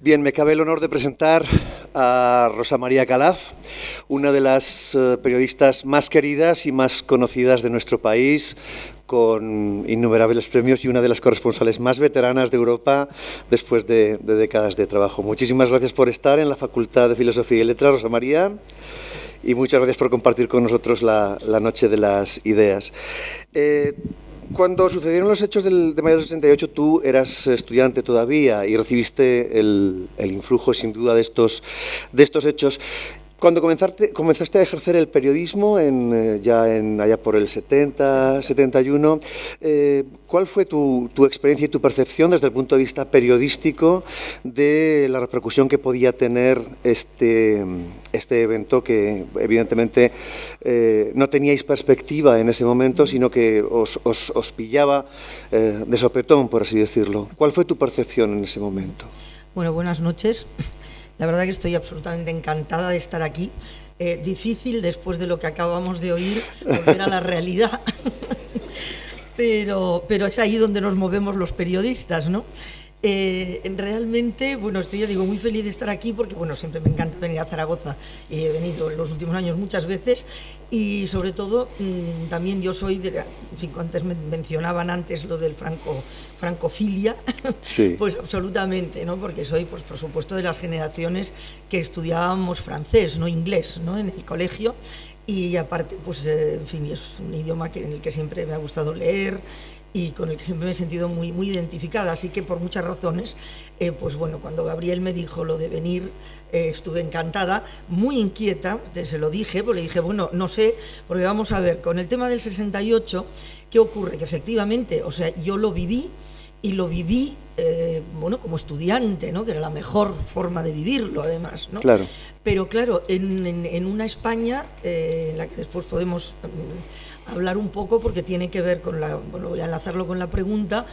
Bien, me cabe el honor de presentar a Rosa María Calaf, una de las periodistas más queridas y más conocidas de nuestro país, con innumerables premios y una de las corresponsales más veteranas de Europa después de décadas de trabajo. Muchísimas gracias por estar en la Facultad de Filosofía y Letras, Rosa María, y muchas gracias por compartir con nosotros la Noche de las Ideas. Cuando sucedieron los hechos de mayo del 68, tú eras estudiante todavía y recibiste el influjo, sin duda, de estos hechos. Cuando comenzaste a ejercer el periodismo, allá por el 70, 71, ¿cuál fue tu experiencia y tu percepción desde el punto de vista periodístico de la repercusión que podía tener este evento que evidentemente no teníais perspectiva en ese momento, sino que os pillaba de sopetón, por así decirlo? ¿Cuál fue tu percepción en ese momento? Bueno, buenas noches. La verdad que estoy absolutamente encantada de estar aquí. Difícil, después de lo que acabamos de oír, volver a la realidad. pero es ahí donde nos movemos los periodistas, ¿no? Realmente, bueno, estoy, ya digo, muy feliz de estar aquí porque, bueno, siempre me encanta venir a Zaragoza. He venido en los últimos años muchas veces y, sobre todo, también yo soy de, antes me mencionaban antes lo del francofilia, sí. Pues absolutamente, ¿no? Porque soy, pues, por supuesto, de las generaciones que estudiábamos francés, no inglés, ¿no? En el colegio. Y aparte, pues, en fin, es un idioma en el que siempre me ha gustado leer y con el que siempre me he sentido muy, muy identificada, así que por muchas razones, pues bueno, cuando Gabriel me dijo lo de venir, estuve encantada, muy inquieta, se lo dije, porque le dije, bueno, no sé, porque vamos a ver, con el tema del 68, ¿qué ocurre? Que efectivamente, o sea, yo lo viví, y lo viví, bueno, como estudiante, ¿no? Que era la mejor forma de vivirlo, además, ¿no? Claro. Pero claro, en una España, en la que después podemos hablar un poco, porque tiene que ver con bueno, voy a enlazarlo con la pregunta,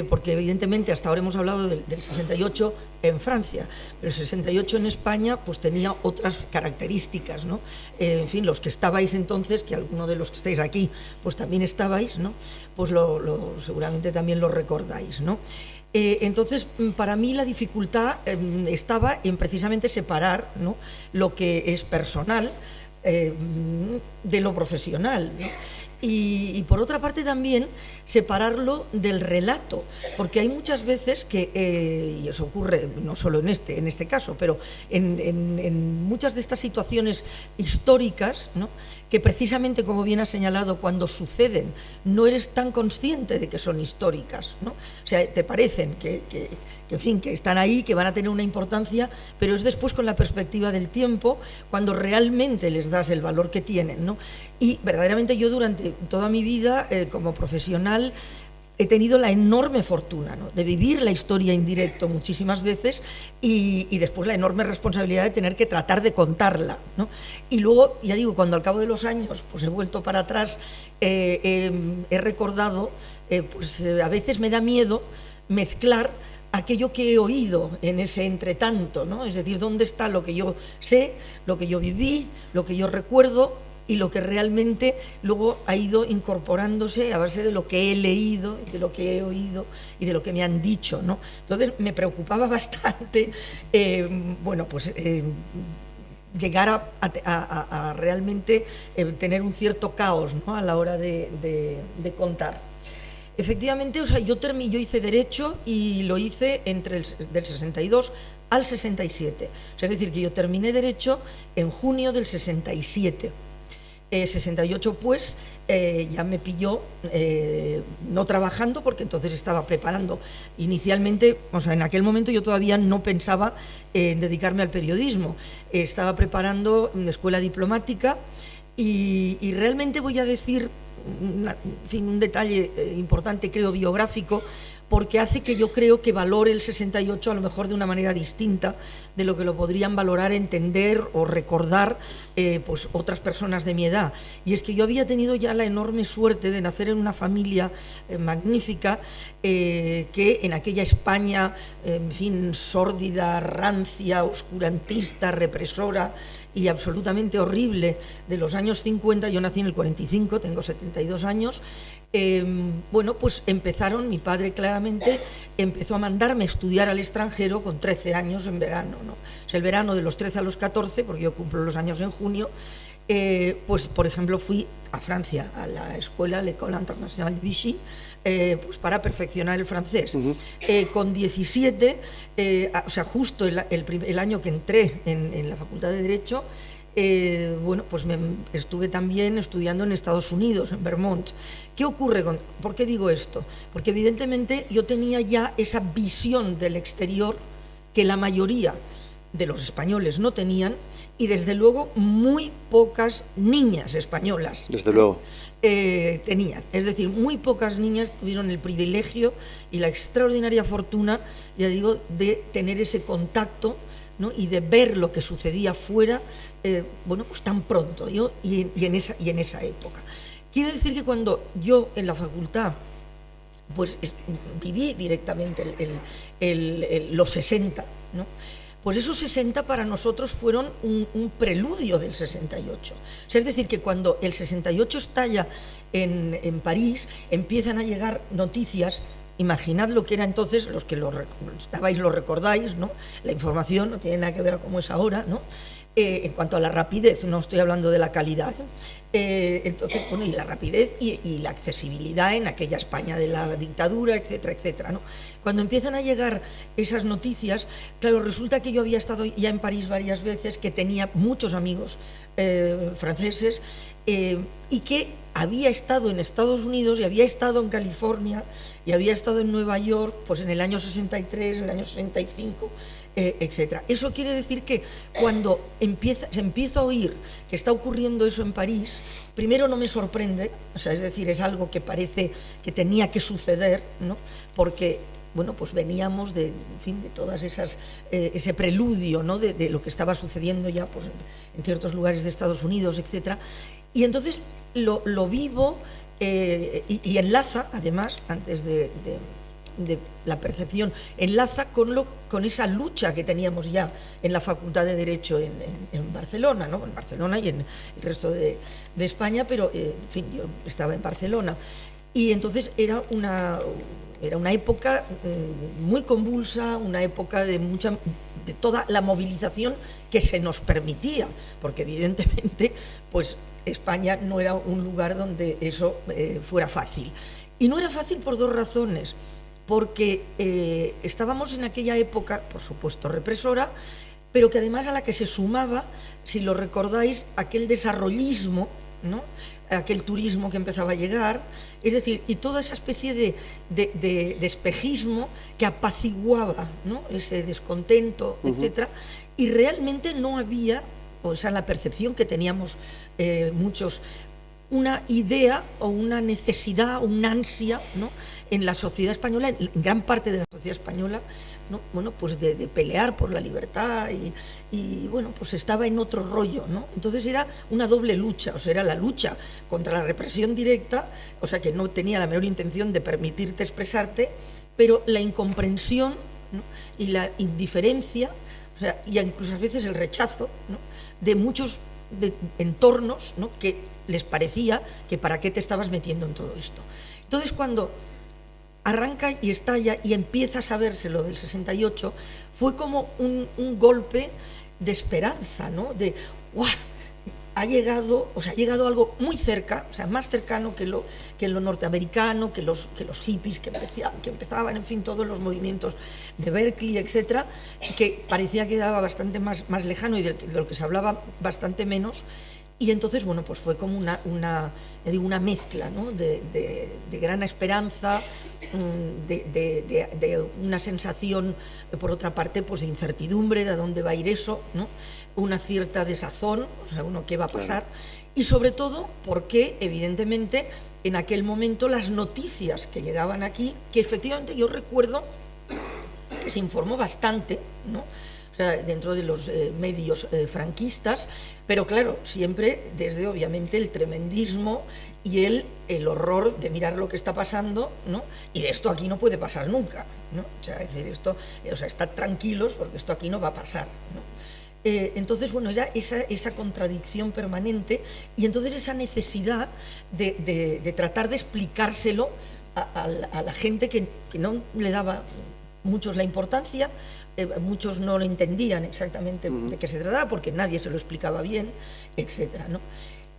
porque evidentemente hasta ahora hemos hablado del 68 en Francia, pero el 68 en España pues tenía otras características, ¿no? En fin, los que estabais entonces, que alguno de los que estáis aquí pues también estabais, ¿no? Pues seguramente también lo recordáis, ¿no? Entonces, para mí la dificultad estaba en precisamente separar, ¿no? Lo que es personal de lo profesional, ¿no? Y por otra parte también separarlo del relato, porque hay muchas veces que, y eso ocurre no solo en este caso, pero en muchas de estas situaciones históricas, ¿no? Que precisamente, como bien ha señalado, cuando suceden no eres tan consciente de que son históricas, ¿no? O sea, te parecen que en fin, que están ahí, que van a tener una importancia, pero es después, con la perspectiva del tiempo, cuando realmente les das el valor que tienen, ¿no? Y verdaderamente yo durante toda mi vida como profesional he tenido la enorme fortuna, ¿no? De vivir la historia en directo muchísimas veces y después la enorme responsabilidad de tener que tratar de contarla, ¿no? Y luego, ya digo, cuando al cabo de los años pues he vuelto para atrás, he recordado, a veces me da miedo mezclar aquello que he oído en ese entretanto, ¿no? Es decir, ¿dónde está lo que yo sé, lo que yo viví, lo que yo recuerdo y lo que realmente luego ha ido incorporándose a base de lo que he leído, de lo que he oído y de lo que me han dicho, ¿no? Entonces me preocupaba bastante, llegar a realmente tener un cierto caos, ¿no? A la hora de contar. Efectivamente, o sea, yo hice Derecho y lo hice del 62 al 67. O sea, es decir, que yo terminé Derecho en junio del 67. 68 pues ya me pilló no trabajando, porque entonces estaba preparando inicialmente, o sea, en aquel momento yo todavía no pensaba en dedicarme al periodismo, estaba preparando una escuela diplomática y realmente voy a decir un detalle importante, creo, biográfico, porque hace que yo creo que valore el 68 a lo mejor de una manera distinta de lo que lo podrían valorar, entender o recordar pues otras personas de mi edad. Y es que yo había tenido ya la enorme suerte de nacer en una familia magnífica, que en aquella España, en fin, sórdida, rancia, oscurantista, represora y absolutamente horrible de los años 50, yo nací en el 45, tengo 72 años, bueno, pues empezaron, mi padre claramente directamente empezó a mandarme a estudiar al extranjero con 13 años en verano, ¿no? O sea, el verano de los 13 a los 14, porque yo cumplo los años en junio, pues por ejemplo fui a Francia, a la escuela l'École Internationale de Vichy, pues para perfeccionar el francés. Con 17, o sea, justo el año que entré en la Facultad de Derecho, bueno, pues estuve también estudiando en Estados Unidos, en Vermont. ¿Qué ocurre por qué digo esto? Porque evidentemente yo tenía ya esa visión del exterior que la mayoría de los españoles no tenían, y desde luego muy pocas niñas españolas desde luego tenían. Es decir, muy pocas niñas tuvieron el privilegio y la extraordinaria fortuna, ya digo, de tener ese contacto, ¿no? Y de ver lo que sucedía fuera, bueno, pues tan pronto, y en esa época. Quiere decir que cuando yo en la facultad pues viví directamente los 60, ¿no? Pues esos 60 para nosotros fueron un preludio del 68. O sea, es decir, que cuando el 68 estalla en París, empiezan a llegar noticias. Imaginad lo que era entonces, los que estabais lo recordáis, ¿no? La información no tiene nada que ver a cómo es ahora, ¿no? En cuanto a la rapidez, no estoy hablando de la calidad, entonces, bueno, y la rapidez y la accesibilidad en aquella España de la dictadura, etcétera, etcétera, ¿no? Cuando empiezan a llegar esas noticias, claro, resulta que yo había estado ya en París varias veces, que tenía muchos amigos franceses, y que había estado en Estados Unidos y había estado en California y había estado en Nueva York, pues en el año 63, en el año 65, etcétera. Eso quiere decir que cuando se empieza a oír que está ocurriendo eso en París, primero no me sorprende, o sea, es decir, es algo que parece que tenía que suceder, ¿no? Porque, bueno, pues veníamos de, en fin, de todas esas, ese preludio, ¿no? de lo que estaba sucediendo ya, pues, en ciertos lugares de Estados Unidos, etcétera. Y entonces lo vivo y enlaza, además, antes de la percepción, enlaza con esa lucha que teníamos ya en la Facultad de Derecho en Barcelona, ¿no? En Barcelona y en el resto de España, pero, en fin, yo estaba en Barcelona. Y entonces era una época muy convulsa, una época de toda la movilización que se nos permitía, porque evidentemente, pues España no era un lugar donde eso fuera fácil. Y no era fácil por dos razones, porque estábamos en aquella época, por supuesto, represora, pero que además a la que se sumaba, si lo recordáis, aquel desarrollismo, ¿no? Aquel turismo que empezaba a llegar, es decir, y toda esa especie de espejismo que apaciguaba, ¿no? Ese descontento, etcétera, y realmente no había, o sea, la percepción que teníamos muchos, una idea o una necesidad, una ansia, ¿no? En la sociedad española, en gran parte de la sociedad española, ¿no? Bueno, pues de pelear por la libertad y bueno, pues estaba en otro rollo, ¿no? Entonces era una doble lucha, o sea, era la lucha contra la represión directa, o sea, que no tenía la menor intención de permitirte expresarte, pero la incomprensión, ¿no? Y la indiferencia, o sea, y incluso a veces el rechazo, ¿no? De muchos entornos, ¿no? Que les parecía que para qué te estabas metiendo en todo esto. Entonces, cuando arranca y estalla y empieza a saberse lo del 68, fue como un golpe de esperanza, ¿no? De ¡guau! Ha llegado algo muy cerca, o sea, más cercano que lo norteamericano, que los hippies que empezaban, en fin, todos los movimientos de Berkeley, etcétera, que parecía que quedaba bastante más lejano y de lo que se hablaba bastante menos. Y entonces, bueno, pues fue como una mezcla, ¿no? de gran esperanza, de una sensación, por otra parte, pues de incertidumbre de a dónde va a ir eso, ¿no? Una cierta desazón, o sea, qué va a pasar, claro. Y sobre todo porque, evidentemente, en aquel momento las noticias que llegaban aquí, que efectivamente yo recuerdo que se informó bastante, ¿no? O sea, dentro de los medios franquistas, pero claro, siempre desde obviamente el tremendismo y el horror de mirar lo que está pasando, ¿no? Y de esto aquí no puede pasar nunca, ¿no? O sea, es decir, estad tranquilos porque esto aquí no va a pasar, ¿no? Entonces, bueno, era esa contradicción permanente y entonces esa necesidad de tratar de explicárselo a la gente que no le daba muchos la importancia, muchos no lo entendían exactamente de qué se trataba, porque nadie se lo explicaba bien, etcétera, ¿no?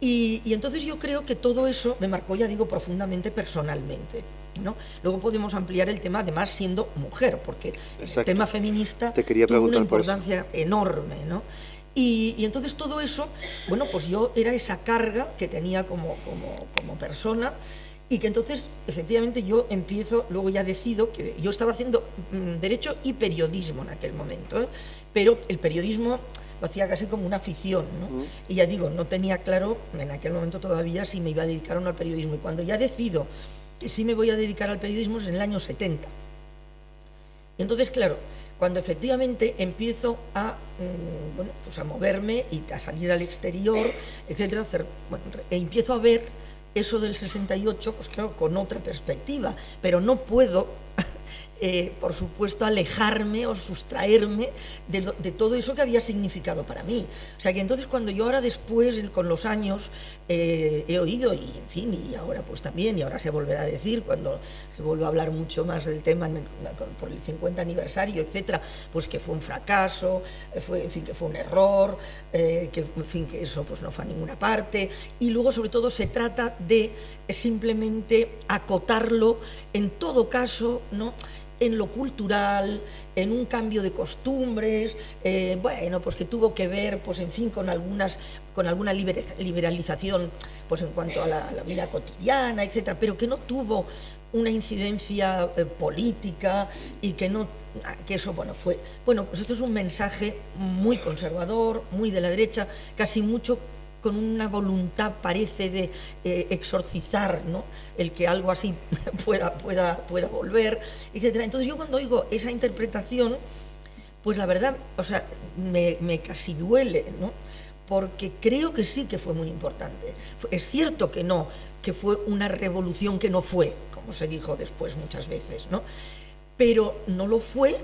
Y entonces yo creo que todo eso me marcó, ya digo, profundamente personalmente, ¿no? Luego podemos ampliar el tema, además siendo mujer, porque el tema feminista tuvo una importancia enorme, ¿no? Y entonces todo eso, bueno, pues yo era esa carga que tenía como persona, y que entonces efectivamente yo empiezo, luego ya decido que yo estaba haciendo derecho y periodismo en aquel momento, ¿eh? Pero el periodismo lo hacía casi como una afición, ¿no? Y ya digo, no tenía claro en aquel momento todavía si me iba a dedicar o no al periodismo, y cuando ya decido que sí me voy a dedicar al periodismo es en el año 70. Y entonces, claro, cuando efectivamente empiezo a, bueno, pues a moverme y a salir al exterior, etcétera, e empiezo a ver eso del 68, pues claro, con otra perspectiva, pero no puedo, por supuesto, alejarme o sustraerme de todo eso que había significado para mí. O sea que entonces cuando yo ahora después, con los años, he oído, y en fin, y ahora pues también, y ahora se volverá a decir, cuando se vuelve a hablar mucho más del tema por el 50 aniversario, etcétera, pues que fue un fracaso, en fin, que fue un error, que en fin, que eso pues no fue a ninguna parte, y luego sobre todo se trata de simplemente acotarlo, en todo caso, ¿no?, en lo cultural, en un cambio de costumbres, bueno, pues que tuvo que ver, pues en fin, con alguna liberalización, pues en cuanto a la vida cotidiana, etcétera, pero que no tuvo una incidencia política, y que eso, bueno, pues esto es un mensaje muy conservador, muy de la derecha, casi mucho con una voluntad, parece, de exorcizar, ¿no?, el que algo así pueda volver, etcétera. Entonces yo cuando oigo esa interpretación, pues la verdad, o sea, me casi duele, ¿no?, porque creo que sí que fue muy importante. Es cierto que no, que fue una revolución que no fue, como se dijo después muchas veces, ¿no?, pero no lo fue,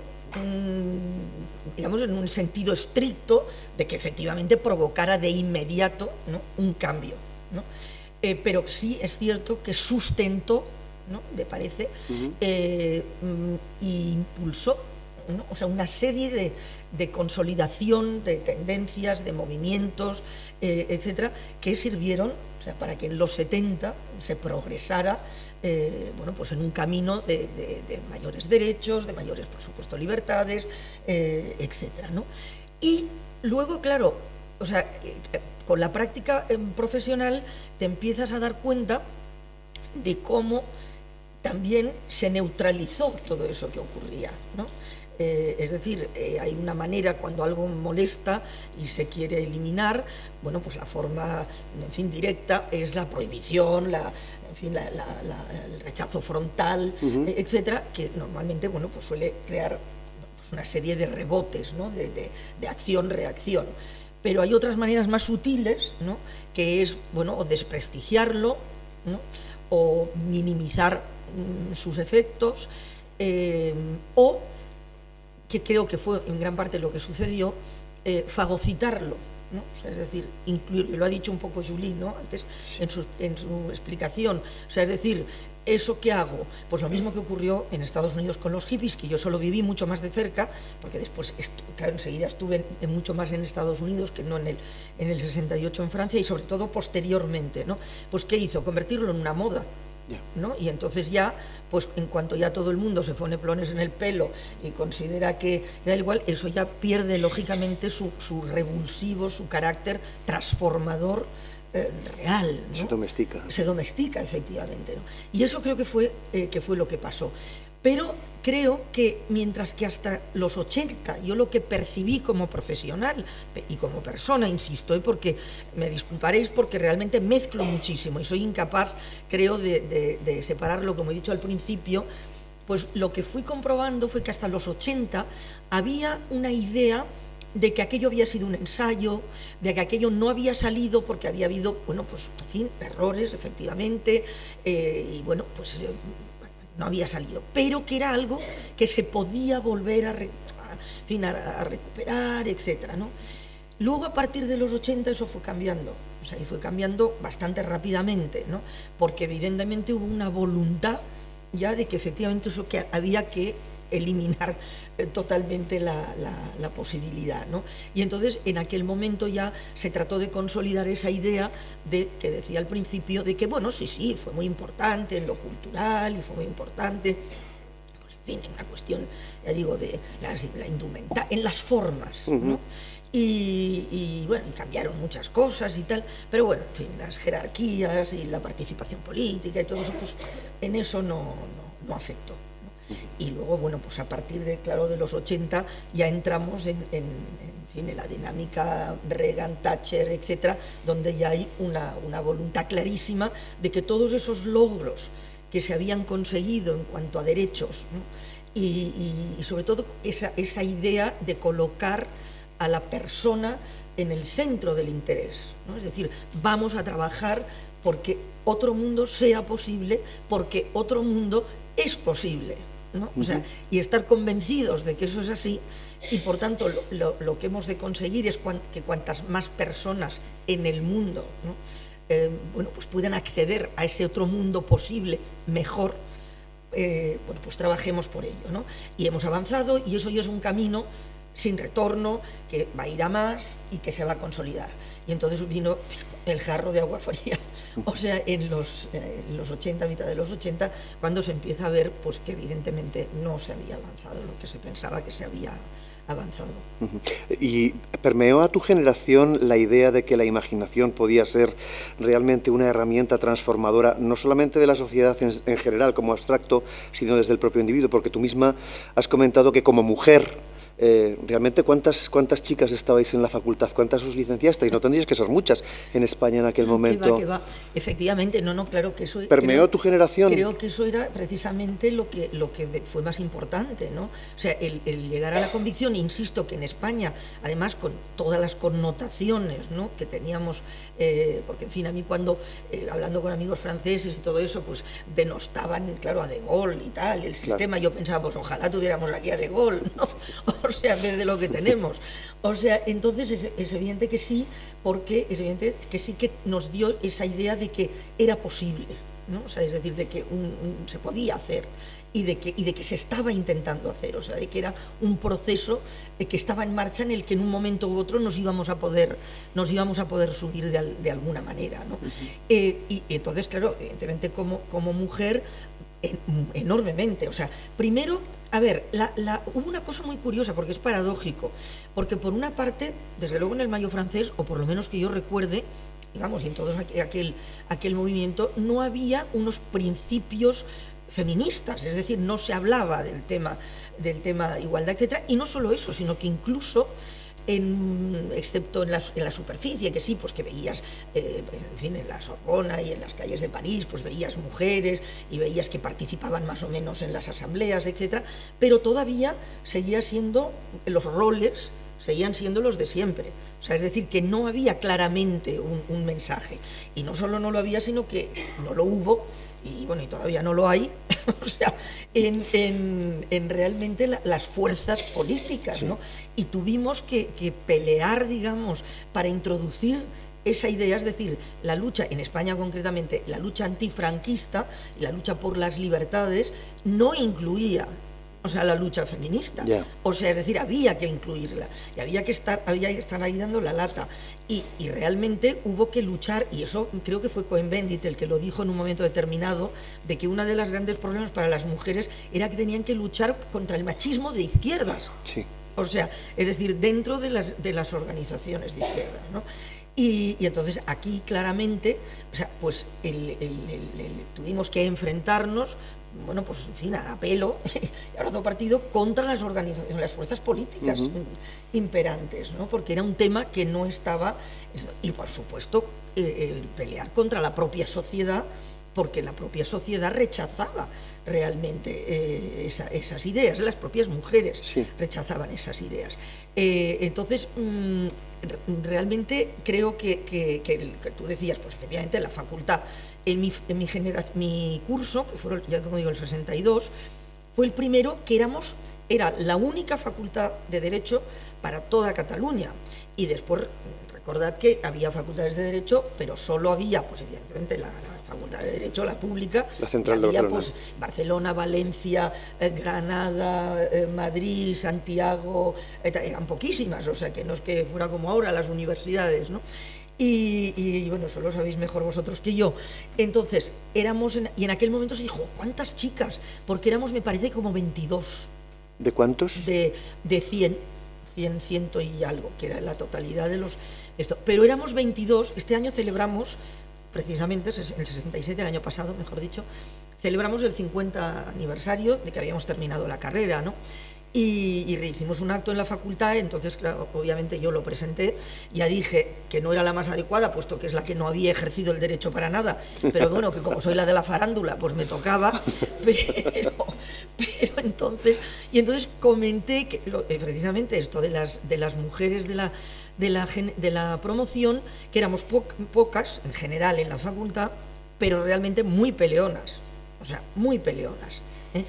digamos, en un sentido estricto de que efectivamente provocara de inmediato, ¿no?, un cambio, ¿no? Pero sí es cierto que sustentó, ¿no?, me parece, e impulsó, ¿no?, o sea, una serie de consolidación de tendencias, de movimientos, etcétera, que sirvieron, o sea, para que en los 70 se progresara, bueno, pues en un camino de mayores derechos, de mayores, por supuesto, libertades, etcétera, ¿no? Y luego, claro, o sea, con la práctica profesional te empiezas a dar cuenta de cómo también se neutralizó todo eso que ocurría, ¿no? Es decir, hay una manera, cuando algo molesta y se quiere eliminar, bueno, pues la forma, en fin, directa es la prohibición, en fin, el rechazo frontal, etcétera, que normalmente, bueno, pues suele crear, pues, una serie de rebotes, ¿no?, de acción-reacción. Pero hay otras maneras más sutiles, ¿no?, que es, bueno, o desprestigiarlo, ¿no?, o minimizar sus efectos, o, que creo que fue en gran parte lo que sucedió, fagocitarlo, ¿no? O sea, es decir, incluir, lo ha dicho un poco Julie, ¿no?, antes, sí, en su explicación, o sea, es decir, ¿eso qué hago? Pues lo mismo que ocurrió en Estados Unidos con los hippies, que yo solo viví mucho más de cerca, porque después, claro, enseguida estuve mucho más en Estados Unidos que no en el 68 en Francia, y sobre todo posteriormente, ¿no? Pues ¿qué hizo? Convertirlo en una moda, ¿no? Y entonces ya, pues en cuanto ya todo el mundo se pone plones en el pelo y considera que da igual, eso ya pierde lógicamente su revulsivo, su carácter transformador real, ¿no? Se domestica, efectivamente, ¿no? Y eso creo que fue lo que pasó. Pero creo que mientras que hasta los 80 yo lo que percibí como profesional y como persona, insisto, porque me disculparéis porque realmente mezclo muchísimo y soy incapaz, creo, de separarlo, como he dicho al principio, pues lo que fui comprobando fue que hasta los 80 había una idea de que aquello había sido un ensayo, de que aquello no había salido porque había habido, bueno, pues, en fin, errores, efectivamente, y bueno, pues no había salido, pero que era algo que se podía volver a recuperar, etcétera, ¿no? Luego, a partir de los 80, eso fue cambiando, o sea, y fue cambiando bastante rápidamente, ¿no? Porque evidentemente hubo una voluntad ya de que efectivamente eso que había que eliminar totalmente la posibilidad, ¿no? Y entonces en aquel momento ya se trató de consolidar esa idea de que decía al principio de que, bueno, sí, fue muy importante en lo cultural y fue muy importante, pues, en fin, en una cuestión, ya digo, de la indumentaria, en las formas, ¿no? Y bueno, y cambiaron muchas cosas y tal, pero bueno, en fin, las jerarquías y la participación política y todo eso, pues en eso no afectó. Y luego, bueno, pues a partir de, claro, de los 80 ya entramos en fin, en la dinámica Reagan, Thatcher, etcétera, donde ya hay una voluntad clarísima de que todos esos logros que se habían conseguido en cuanto a derechos, ¿no? y sobre todo esa idea de colocar a la persona en el centro del interés, ¿no? Es decir, vamos a trabajar porque otro mundo sea posible, porque otro mundo es posible, ¿no? O sea, y estar convencidos de que eso es así, y por tanto lo que hemos de conseguir es que cuantas más personas en el mundo, ¿no? Bueno, pues puedan acceder a ese otro mundo posible mejor, bueno, pues trabajemos por ello, ¿no? Y hemos avanzado, y eso ya es un camino sin retorno, que va a ir a más y que se va a consolidar. Y entonces vino el jarro de agua fría, o sea, en los 80, mitad de los 80, cuando se empieza a ver pues que evidentemente no se había avanzado lo que se pensaba que se había avanzado. ¿Y permeó a tu generación la idea de que la imaginación podía ser realmente una herramienta transformadora, no solamente de la sociedad en general como abstracto, sino desde el propio individuo? Porque tú misma has comentado que como mujer, realmente ¿cuántas chicas estabais en la facultad? ¿Cuántas os licenciasteis? No tendríais que ser muchas en España en aquel momento. Que va. Efectivamente, claro que eso... ¿Permeó tu generación? Creo que eso era precisamente lo que fue más importante, ¿no? O sea, el llegar a la convicción, insisto, que en España, además con todas las connotaciones, ¿no?, que teníamos, porque en fin, a mí cuando, hablando con amigos franceses y todo eso, pues denostaban, claro, a De Gaulle y tal, el sistema, claro. Yo pensaba, pues ojalá tuviéramos aquí a De Gaulle, ¿no? O sea, en vez de lo que tenemos. O sea, entonces es evidente que sí, porque es evidente que sí que nos dio esa idea de que era posible, ¿no? O sea, es decir, de que se podía hacer y de que se estaba intentando hacer, o sea, de que era un proceso que estaba en marcha en el que en un momento u otro nos íbamos a poder subir de alguna manera, ¿no? Y entonces, claro, evidentemente como mujer, enormemente, o sea, primero, a ver, hubo una cosa muy curiosa, porque es paradójico, porque por una parte, desde luego en el Mayo francés, o por lo menos que yo recuerde, digamos, y en todo aquel movimiento, no había unos principios feministas, es decir, no se hablaba del tema igualdad, etcétera, y no solo eso, sino que incluso excepto en la superficie, que sí, pues que veías, en fin, en la Sorbona y en las calles de París, pues veías mujeres y veías que participaban más o menos en las asambleas, etcétera, pero todavía seguían siendo los de siempre. O sea, es decir, que no había claramente un mensaje. Y no solo no lo había, sino que no lo hubo, y bueno, y todavía no lo hay, o sea, en realmente las fuerzas políticas, sí, ¿no? Y tuvimos que pelear, digamos, para introducir esa idea, es decir, la lucha, en España concretamente, la lucha antifranquista y la lucha por las libertades no incluía, o sea, la lucha feminista. Yeah. O sea, es decir, había que incluirla y había que estar ahí dando la lata. Y realmente hubo que luchar, y eso creo que fue Cohn-Bendit el que lo dijo en un momento determinado, de que uno de los grandes problemas para las mujeres era que tenían que luchar contra el machismo de izquierdas. Sí. O sea, es decir, dentro de las organizaciones de izquierdas, ¿no? Y entonces aquí claramente, o sea, pues tuvimos que enfrentarnos, bueno, pues en fin, a pelo y a brazo partido contra las organizaciones, las fuerzas políticas imperantes, ¿no? Porque era un tema que no estaba, y por supuesto pelear contra la propia sociedad, porque la propia sociedad rechazaba realmente esas ideas, las propias mujeres sí rechazaban esas ideas. Entonces, realmente creo que tú decías, pues efectivamente la facultad, en mi curso, que fue, ya como digo, el 62, fue el primero que era la única facultad de Derecho para toda Cataluña, y después Recordad que había facultades de Derecho, pero solo había, pues evidentemente, la Facultad de Derecho, la pública. La central de había, Barcelona. pues, Barcelona, Valencia, Granada, Madrid, Santiago, eran poquísimas, o sea, que no es que fuera como ahora las universidades, ¿no? Y bueno, eso lo sabéis mejor vosotros que yo. Entonces, y en aquel momento se dijo, ¿cuántas chicas? Porque éramos, me parece, como 22. ¿De cuántos? De 100 y algo, que era la totalidad de los... Pero éramos 22, este año celebramos, precisamente, el 67, el año pasado, mejor dicho, celebramos el 50 aniversario de que habíamos terminado la carrera, ¿no? Y hicimos un acto en la facultad, entonces, claro, obviamente yo lo presenté, ya dije que no era la más adecuada, puesto que es la que no había ejercido el derecho para nada, pero bueno, que como soy la de la farándula, pues me tocaba, pero entonces comenté que precisamente esto de las mujeres de la promoción, que éramos pocas, en general, en la facultad, pero realmente muy peleonas, o sea, muy peleonas, ¿eh?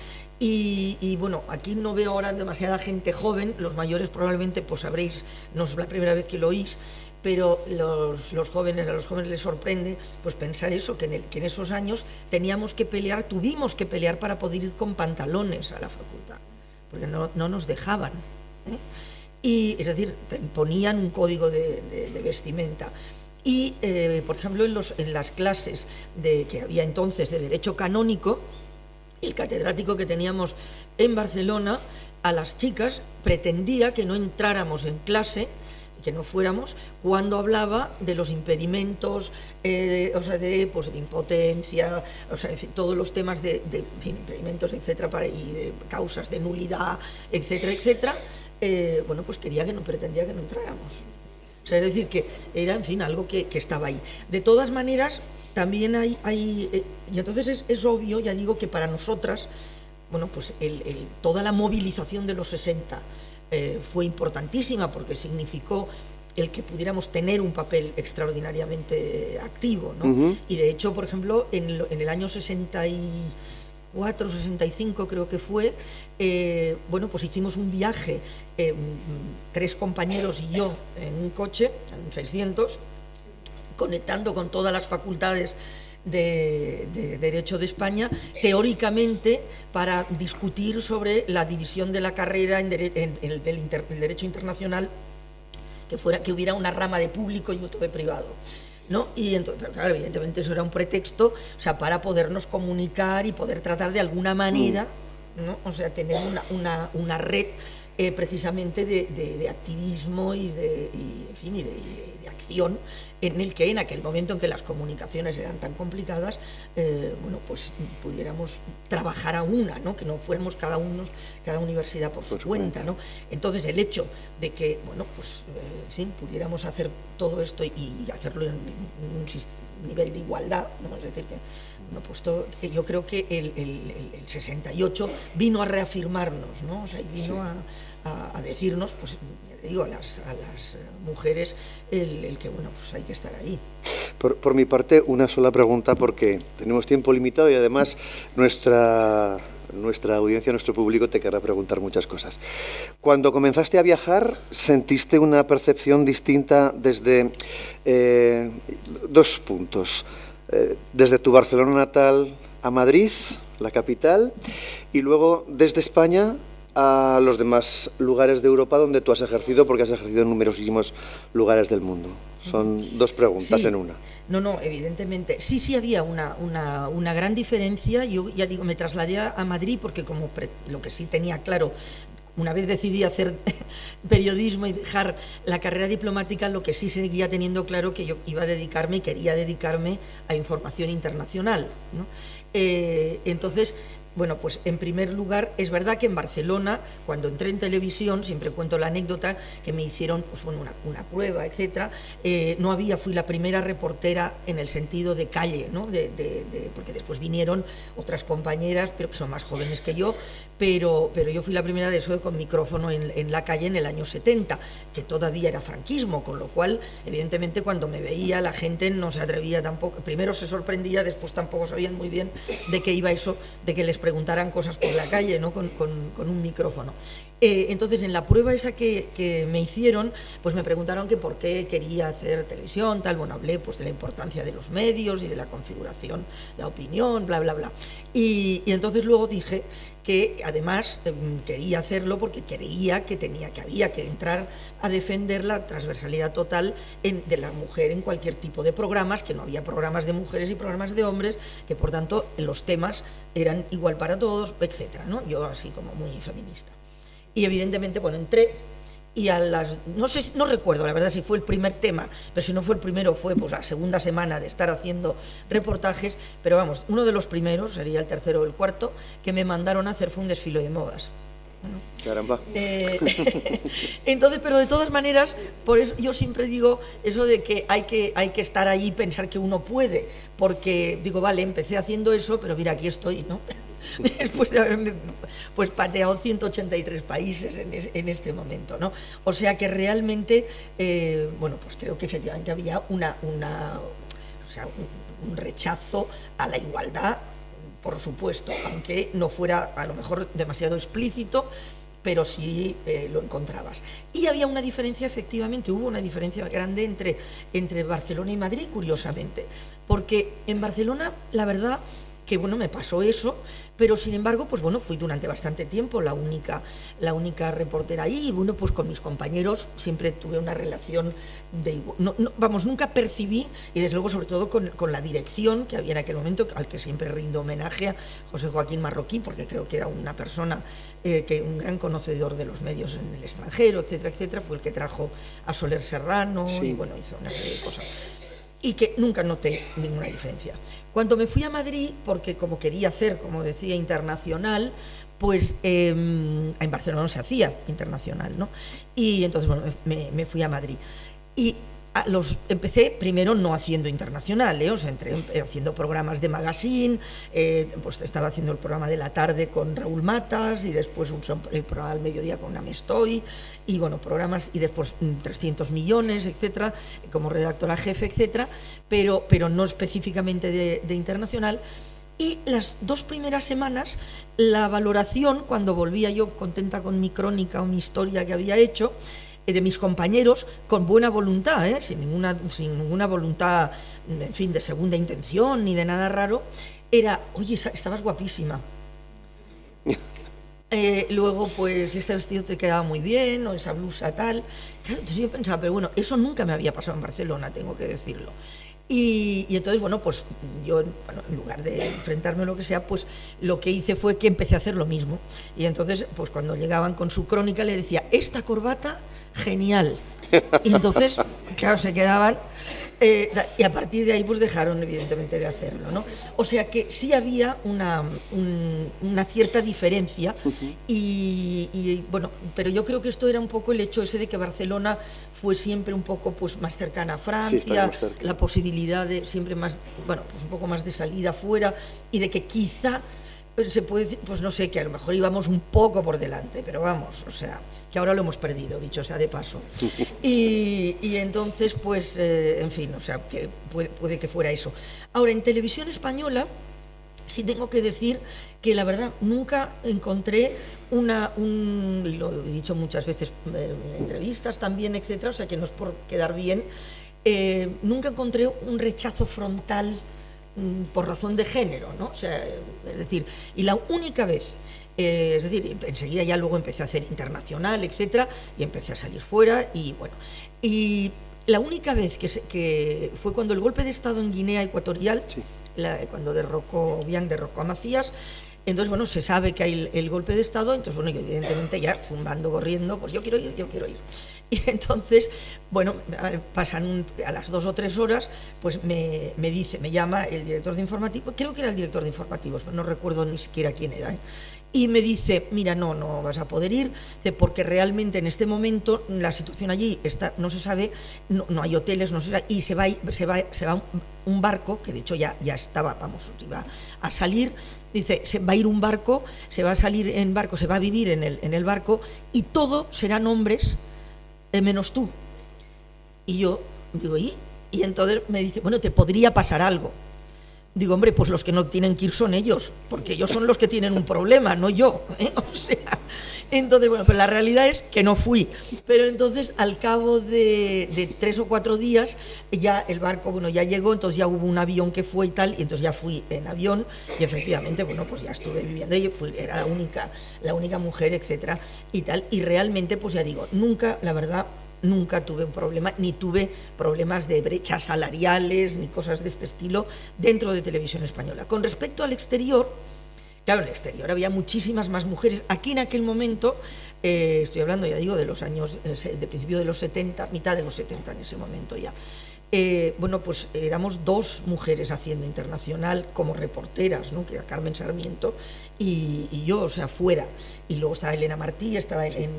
Y bueno, aquí no veo ahora demasiada gente joven, los mayores probablemente, pues sabréis, no es la primera vez que lo oís, pero a los jóvenes les sorprende pues pensar eso, que en esos años tuvimos que pelear para poder ir con pantalones a la facultad, porque no nos dejaban, ¿eh? Y es decir, ponían un código de vestimenta. Y, por ejemplo, en las clases que había entonces de Derecho Canónico, el catedrático que teníamos en Barcelona, a las chicas pretendía que no entráramos en clase, que no fuéramos, cuando hablaba de los impedimentos, o sea, de impotencia, o sea, en fin, todos los temas de impedimentos, etcétera, y de causas de nulidad, etcétera, etcétera. Bueno, pues pretendía que no entráramos. O sea, es decir, que era, en fin, algo que estaba ahí. De todas maneras, también hay y entonces es obvio, ya digo, que para nosotras, bueno, pues toda la movilización de los 60 fue importantísima, porque significó el que pudiéramos tener un papel extraordinariamente activo, ¿no? Uh-huh. Y de hecho, por ejemplo, en el año 64, 65 creo que fue, bueno, pues hicimos un viaje, 3 compañeros y yo, en un coche, en un 600, conectando con todas las facultades de Derecho de España, teóricamente para discutir sobre la división de la carrera en el Derecho Internacional, que hubiera una rama de público y otra de privado, ¿no? Y entonces, pero claro, evidentemente eso era un pretexto, o sea, para podernos comunicar y poder tratar de alguna manera, ¿no? O sea, tener una red precisamente de activismo y de acción, en aquel momento en que las comunicaciones eran tan complicadas, bueno, pues pudiéramos trabajar a una, ¿no? Que no fuéramos cada universidad por su cuenta, ¿no? Entonces el hecho de que, bueno, pues en fin, pudiéramos hacer todo esto y hacerlo en un nivel de igualdad, ¿no? Es decir, que bueno, pues yo creo que el 68 vino a reafirmarnos, ¿no? O sea, vino a decirnos, pues ya digo, a las mujeres el que, bueno, pues hay que estar ahí. Por mi parte, una sola pregunta, porque tenemos tiempo limitado y además nuestra audiencia, nuestro público te querrá preguntar muchas cosas. Cuando comenzaste a viajar, ¿sentiste una percepción distinta desde 2 puntos? Desde tu Barcelona natal a Madrid, la capital, y luego desde España a los demás lugares de Europa donde tú has ejercido, porque has ejercido en numerosísimos lugares del mundo. Son 2 preguntas en una. No, evidentemente. Sí había una gran diferencia. Yo ya digo, me trasladé a Madrid porque como lo que sí tenía claro, una vez decidí hacer periodismo y dejar la carrera diplomática, lo que sí seguía teniendo claro que yo iba a dedicarme y quería dedicarme a información internacional, ¿no? Entonces, bueno, pues en primer lugar, es verdad que en Barcelona, cuando entré en televisión, siempre cuento la anécdota, que me hicieron pues, bueno, una prueba, etcétera. Fui la primera reportera en el sentido de calle, ¿no? Porque después vinieron otras compañeras, pero que son más jóvenes que yo, pero yo fui la primera de eso con micrófono en la calle en el año 70, que todavía era franquismo, con lo cual, evidentemente, cuando me veía, la gente no se atrevía tampoco, primero se sorprendía, después tampoco sabían muy bien de qué iba eso, de que les preguntaran cosas por la calle, ¿no? con un micrófono. Entonces, en la prueba esa que me hicieron, pues me preguntaron que por qué quería hacer televisión, tal. Bueno, hablé pues de la importancia de los medios y de la configuración, la opinión, bla, bla, bla. Y entonces luego dije que además quería hacerlo porque creía que había que entrar a defender la transversalidad total de la mujer en cualquier tipo de programas, que no había programas de mujeres y programas de hombres, que por tanto los temas eran igual para todos, etcétera, ¿no? Yo así como muy feminista. Y evidentemente, bueno, entré y no recuerdo la verdad si fue el primer tema, pero si no fue el primero fue pues la segunda semana de estar haciendo reportajes, pero vamos, uno de los primeros, sería el tercero o el cuarto, que me mandaron a hacer fue un desfile de modas. Bueno, caramba. Entonces, pero de todas maneras, por eso yo siempre digo eso de que hay que estar ahí y pensar que uno puede, porque digo, vale, empecé haciendo eso, pero mira, aquí estoy, ¿no? Después de haberme pues pateado 183 países en este momento, ¿no? O sea que realmente, bueno, pues creo que efectivamente había un rechazo a la igualdad, por supuesto, aunque no fuera a lo mejor demasiado explícito, pero sí lo encontrabas. Y había una diferencia, efectivamente, hubo una diferencia grande entre Barcelona y Madrid, curiosamente, porque en Barcelona, la verdad, que bueno, me pasó eso, pero sin embargo, pues bueno, fui durante bastante tiempo la única reportera ahí, y bueno, pues con mis compañeros siempre tuve una relación vamos, nunca percibí, y desde luego sobre todo con la dirección que había en aquel momento, al que siempre rindo homenaje, a José Joaquín Marroquí, porque creo que era una persona, un gran conocedor de los medios en el extranjero, etcétera, etcétera, fue el que trajo a Soler Serrano, sí. Y bueno, hizo una serie de cosas. Y que nunca noté ninguna diferencia. Cuando me fui a Madrid, porque como quería hacer, como decía, internacional, pues en Barcelona no se hacía internacional, ¿no? Y entonces, bueno, me fui a Madrid. Y empecé primero no haciendo internacional, o sea, entré haciendo programas de magazine, pues estaba haciendo el programa de la tarde con Raúl Matas y después el programa al mediodía con Amestoy y bueno, programas y después 300 millones, etcétera, como redactora jefe, etcétera, pero no específicamente de internacional. Y las 2 primeras semanas, la valoración, cuando volvía yo contenta con mi crónica o mi historia que había hecho, de mis compañeros, con buena voluntad, sin ninguna voluntad, en fin, de segunda intención ni de nada raro, era, oye, estabas guapísima. Luego, pues, este vestido te quedaba muy bien, o esa blusa tal. Entonces yo pensaba, pero bueno, eso nunca me había pasado en Barcelona, tengo que decirlo. Y entonces, bueno, pues yo, en lugar de enfrentarme a lo que sea, pues lo que hice fue que empecé a hacer lo mismo. Y entonces, pues cuando llegaban con su crónica, le decía, esta corbata, genial. Y entonces, claro, se quedaban, y a partir de ahí, pues dejaron, evidentemente, de hacerlo, ¿no? O sea que sí había una cierta diferencia, y bueno, pero yo creo que esto era un poco el hecho ese de que Barcelona fue siempre un poco pues más cercana a Francia, sí, más cerca. La posibilidad de siempre más, bueno, pues un poco más de salida fuera, y de que quizá se puede decir, pues no sé, que a lo mejor íbamos un poco por delante, pero vamos, o sea, que ahora lo hemos perdido, dicho sea de paso. Y entonces, pues, en fin, o sea, que puede que fuera eso. Ahora, en televisión española, sí tengo que decir que la verdad nunca encontré y lo he dicho muchas veces en entrevistas también, etcétera, o sea que no es por quedar bien, nunca encontré un rechazo frontal por razón de género, ¿no? O sea, es decir, y la única vez, es decir, enseguida ya luego empecé a hacer internacional, etcétera, y empecé a salir fuera, y bueno, y la única vez que fue cuando el golpe de Estado en Guinea Ecuatorial, sí. Cuando Obiang derrocó a Macías. Entonces, bueno, se sabe que hay el golpe de Estado, entonces, bueno, yo evidentemente ya zumbando, corriendo, pues yo quiero ir. Y entonces, bueno, pasan a las 2 o 3 horas, pues me llama el director de informativos, creo que era el director de informativos, no recuerdo ni siquiera quién era, y me dice, mira, no vas a poder ir, porque realmente en este momento la situación allí no se sabe, no hay hoteles, no se sabe, y se va un barco, que de hecho ya estaba, iba a salir, dice, se va a ir un barco, se va a salir en barco, se va a vivir en el barco, y todo serán hombres, menos tú. Y yo digo, ¿y entonces me dice, bueno, te podría pasar algo. Digo, hombre, pues los que no tienen que ir son ellos, porque ellos son los que tienen un problema, no yo, ¿eh? O sea, entonces, bueno, pues la realidad es que no fui, pero entonces al cabo de 3 o 4 días ya el barco, bueno, ya llegó, entonces ya hubo un avión que fue y tal, y entonces ya fui en avión y efectivamente, bueno, pues ya estuve viviendo y era la única mujer, etcétera, y tal, y realmente, pues ya digo, nunca, la verdad, nunca tuve un problema, ni tuve problemas de brechas salariales, ni cosas de este estilo dentro de Televisión Española. Con respecto al exterior, claro, en el exterior había muchísimas más mujeres. Aquí en aquel momento, estoy hablando, ya digo, de los años, de principio de los 70, mitad de los 70 en ese momento ya. Bueno, pues éramos 2 mujeres haciendo internacional como reporteras, ¿no? Que era Carmen Sarmiento y yo, o sea, fuera. Y luego estaba Elena Martí, estaba en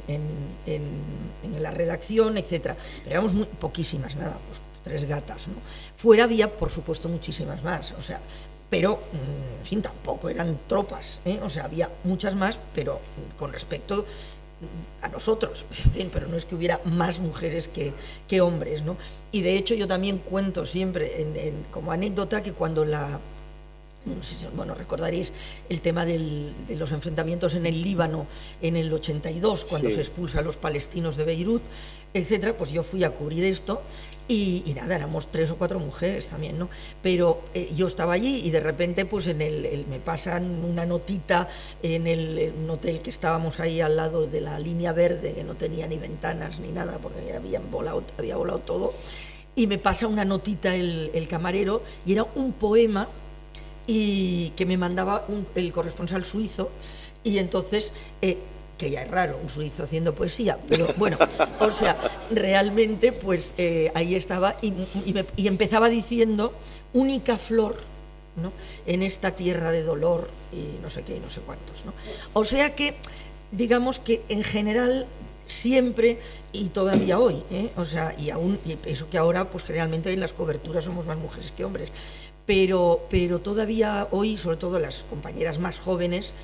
la redacción, etcétera. Pero éramos poquísimas, nada, pues 3 gatas, ¿no? Fuera había, por supuesto, muchísimas más, o sea, pero, en fin, tampoco eran tropas, ¿eh? O sea, había muchas más, pero con respecto a nosotros, pero no es que hubiera más mujeres que hombres, ¿no? Y de hecho yo también cuento siempre como anécdota que cuando bueno, recordaréis el tema de los enfrentamientos en el Líbano en el 82, cuando se expulsa a los palestinos de Beirut, etcétera, pues yo fui a cubrir esto y nada, éramos 3 o 4 mujeres también, ¿no? Pero yo estaba allí y de repente pues me pasan una notita en un hotel que estábamos ahí al lado de la línea verde, que no tenía ni ventanas ni nada porque había volado todo, y me pasa una notita el camarero y era un poema y que me mandaba el corresponsal suizo, y entonces que ya es raro un suizo haciendo poesía, pero bueno, o sea, realmente pues ahí estaba y empezaba diciendo única flor, ¿no? En esta tierra de dolor y no sé qué y no sé cuántos, ¿no? O sea que digamos que en general siempre y todavía hoy, o sea, y eso que ahora pues generalmente en las coberturas somos más mujeres que hombres, pero todavía hoy, sobre todo las compañeras más jóvenes,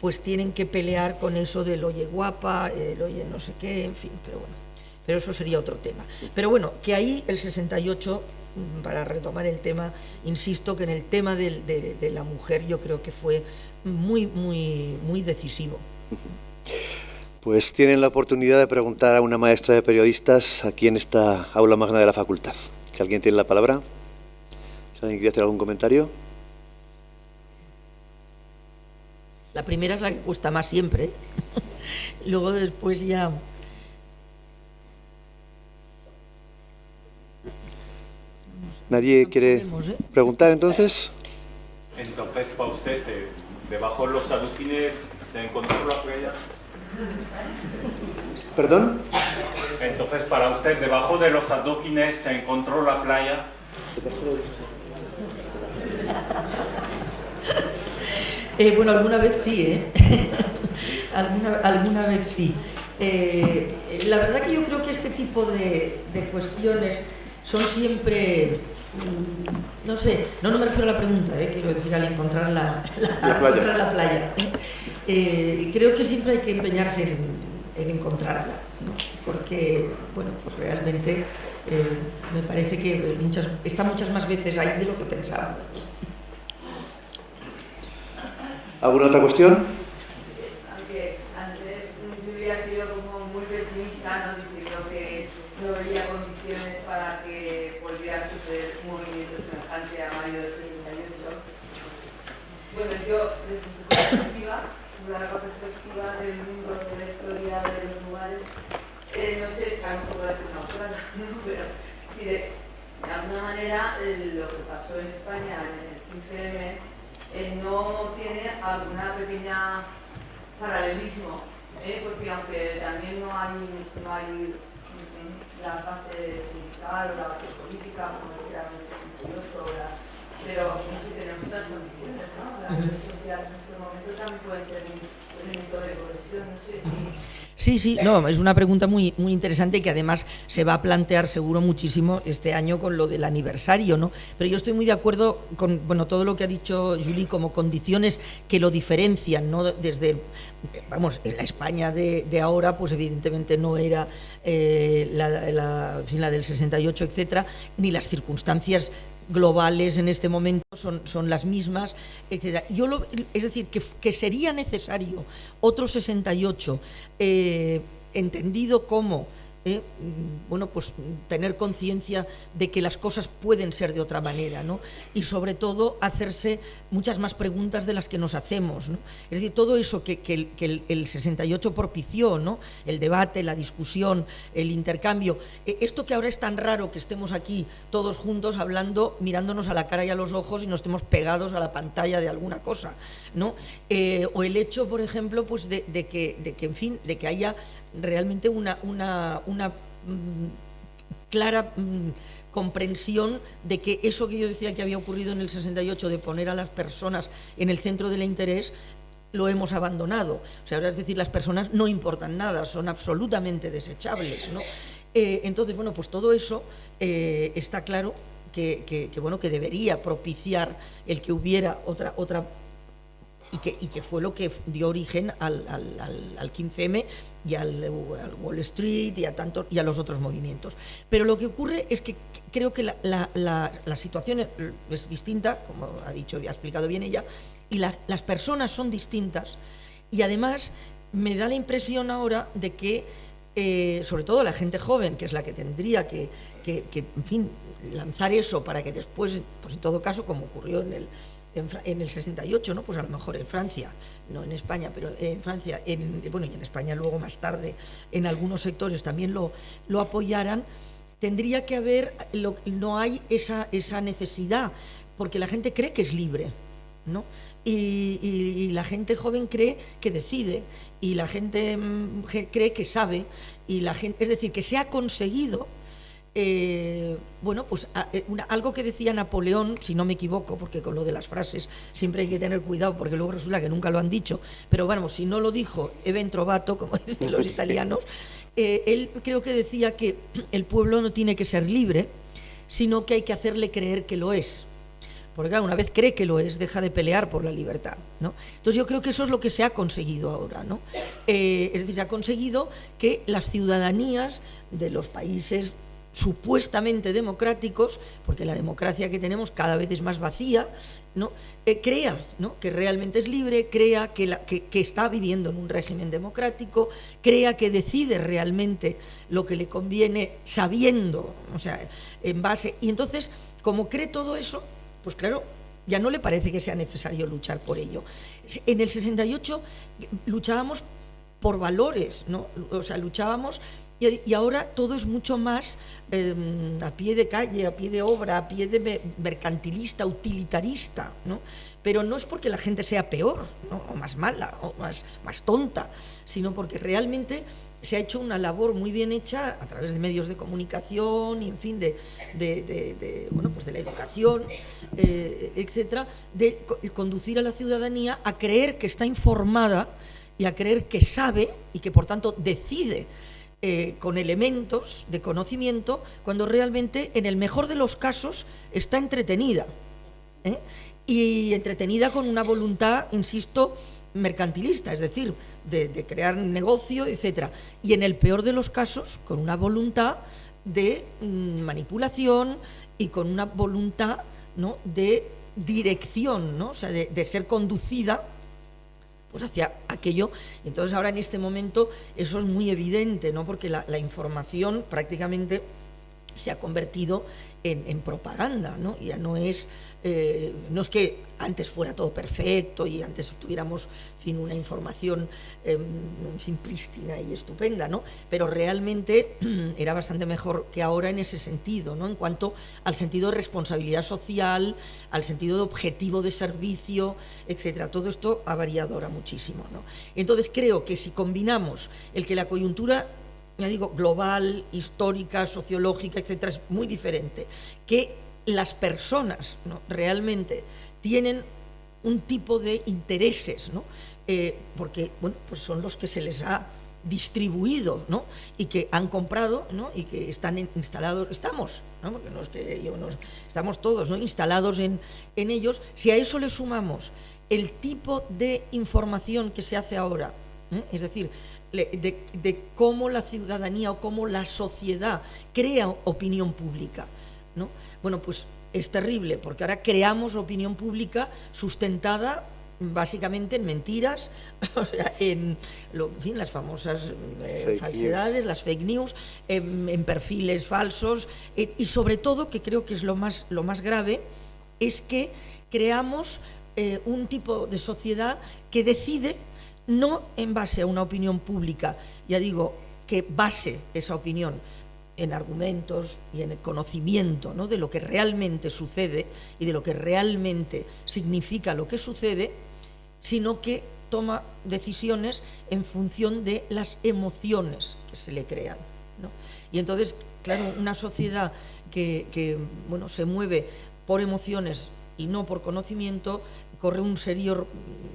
pues tienen que pelear con eso del oye guapa, el oye no sé qué, en fin, pero bueno, pero eso sería otro tema. Pero bueno, que ahí el 68, para retomar el tema, insisto que en el tema de la mujer yo creo que fue muy, muy, muy decisivo. Pues tienen la oportunidad de preguntar a una maestra de periodistas aquí en esta aula magna de la facultad. Si alguien tiene la palabra, si alguien quiere hacer algún comentario. La primera es la que cuesta más siempre, ¿eh? Luego después ya... ¿Nadie quiere preguntar entonces? Entonces, para usted, debajo de los saducines se encontró la playa. ¿Perdón? Entonces, para usted, debajo de los adoquines se encontró la playa. Bueno, alguna vez sí, ¿eh? alguna vez sí. La verdad que yo creo que este tipo de cuestiones son siempre, no sé, no me refiero a la pregunta, quiero decir al encontrar la playa. Creo que siempre hay que empeñarse en encontrarla, ¿no? Porque, bueno, pues realmente me parece que está muchas más veces ahí de lo que pensaba. ¿Alguna otra cuestión? Aunque antes Julia ha sido como muy pesimista, ¿no? Diciendo que no había condiciones para que volviera a suceder un movimiento semejante a mayo del 68. Bueno, yo, desde mi perspectiva, una larga perspectiva del mundo, de la historia, de los lugares, no sé, es que a lo mejor voy a hacer una plana, ¿no? Pero si de alguna manera lo que pasó en España en el 15M no tiene alguna pequeña paralelismo, porque aunque también no hay la base sindical o la base política, como decía en el 68, pero no sé, tenemos otras condiciones, ¿no? Las redes sociales en este momento también pueden ser un elemento de cohesión, no sé si... Sí, no, es una pregunta muy, muy interesante y que además se va a plantear seguro muchísimo este año con lo del aniversario, ¿no? Pero yo estoy muy de acuerdo con todo lo que ha dicho Julie como condiciones que lo diferencian, ¿no? Desde, vamos, en la España de ahora, pues evidentemente no era la del 68, etcétera, ni las circunstancias globales en este momento son las mismas, etc. Es decir, que sería necesario otro 68, entendido como bueno, pues tener conciencia de que las cosas pueden ser de otra manera, ¿no? Y sobre todo hacerse muchas más preguntas de las que nos hacemos, ¿no? Es decir, todo eso que el 68 propició, ¿no? El debate, la discusión, el intercambio, esto que ahora es tan raro que estemos aquí todos juntos hablando, mirándonos a la cara y a los ojos y no estemos pegados a la pantalla de alguna cosa, ¿no? O el hecho, por ejemplo, pues de que en fin, de que haya realmente una clara comprensión de que eso que yo decía que había ocurrido en el 68, de poner a las personas en el centro del interés, lo hemos abandonado. O sea, es decir, las personas no importan nada, son absolutamente desechables, ¿no? Entonces, bueno, pues todo eso está claro que bueno, que debería propiciar el que hubiera otra y que fue lo que dio origen al 15M y al Wall Street y a los otros movimientos. Pero lo que ocurre es que creo que la situación es distinta, como ha dicho y ha explicado bien ella, y las personas son distintas, y además me da la impresión ahora de que sobre todo la gente joven, que es la que tendría que en fin, lanzar eso para que después, pues en todo caso, como ocurrió en el 68, ¿no? Pues a lo mejor en Francia, no en España, pero en Francia, bueno, y en España luego más tarde, en algunos sectores también lo apoyaran, tendría que haber, no hay esa necesidad, porque la gente cree que es libre, ¿no? Y la gente joven cree que decide, y la gente cree que sabe, y la gente, es decir, que se ha conseguido. Bueno, pues algo que decía Napoleón, si no me equivoco, porque con lo de las frases siempre hay que tener cuidado, porque luego resulta que nunca lo han dicho, pero bueno, si no lo dijo Eben Trovato, como dicen los italianos, él creo que decía que el pueblo no tiene que ser libre, sino que hay que hacerle creer que lo es. Porque claro, una vez cree que lo es, deja de pelear por la libertad, ¿no? Entonces yo creo que eso es lo que se ha conseguido ahora, ¿no? Es decir, se ha conseguido que las ciudadanías de los países supuestamente democráticos, porque la democracia que tenemos cada vez es más vacía, ¿no? Crea, ¿no? Que realmente es libre, crea que está viviendo en un régimen democrático, crea que decide realmente lo que le conviene sabiendo, o sea, en base. Y entonces, como cree todo eso, pues claro, ya no le parece que sea necesario luchar por ello. En el 68 luchábamos por valores, ¿no? O sea, luchábamos. Y ahora todo es mucho más a pie de calle, a pie de obra, a pie de mercantilista, utilitarista, ¿no? Pero no es porque la gente sea peor, ¿no? O más mala, o más tonta, sino porque realmente se ha hecho una labor muy bien hecha a través de medios de comunicación y, en fin, bueno, pues de la educación, etcétera, de conducir a la ciudadanía a creer que está informada y a creer que sabe y que, por tanto, decide con elementos de conocimiento, cuando realmente, en el mejor de los casos, está entretenida, y entretenida con una voluntad, insisto, mercantilista, es decir, de crear negocio, etcétera, y en el peor de los casos, con una voluntad de manipulación y con una voluntad, ¿no?, de dirección, ¿no? O sea, de ser conducida pues hacia aquello. Entonces ahora en este momento eso es muy evidente, ¿no? Porque la información prácticamente se ha convertido en propaganda, ¿no? Ya no es que antes fuera todo perfecto y antes tuviéramos, en fin, una información prístina y estupenda, ¿no? Pero realmente era bastante mejor que ahora en ese sentido, ¿no? En cuanto al sentido de responsabilidad social, al sentido de objetivo de servicio, etcétera. Todo esto ha variado ahora muchísimo, ¿no? Entonces creo que si combinamos el que la coyuntura, ya digo, global, histórica, sociológica, etcétera, es muy diferente, que las personas, ¿no?, realmente tienen un tipo de intereses, ¿no? Porque, bueno, pues son los que se les ha distribuido, ¿no?, y que han comprado, ¿no?, y que están instalados, estamos, ¿no?, porque no es que yo no, estamos todos, ¿no?, instalados en ellos. Si a eso le sumamos el tipo de información que se hace ahora, es decir, de cómo la ciudadanía o cómo la sociedad crea opinión pública, ¿no? Bueno, pues es terrible, porque ahora creamos opinión pública sustentada básicamente en mentiras, o sea, en fin, las famosas falsedades, las fake news, en perfiles falsos, y sobre todo, que creo que es lo más grave, es que creamos un tipo de sociedad que decide no en base a una opinión pública, ya digo, que base esa opinión en argumentos y en el conocimiento, ¿no?, de lo que realmente sucede y de lo que realmente significa lo que sucede, sino que toma decisiones en función de las emociones que se le crean, ¿no? Y entonces, claro, una sociedad que bueno, se mueve por emociones y no por conocimiento, corre un serio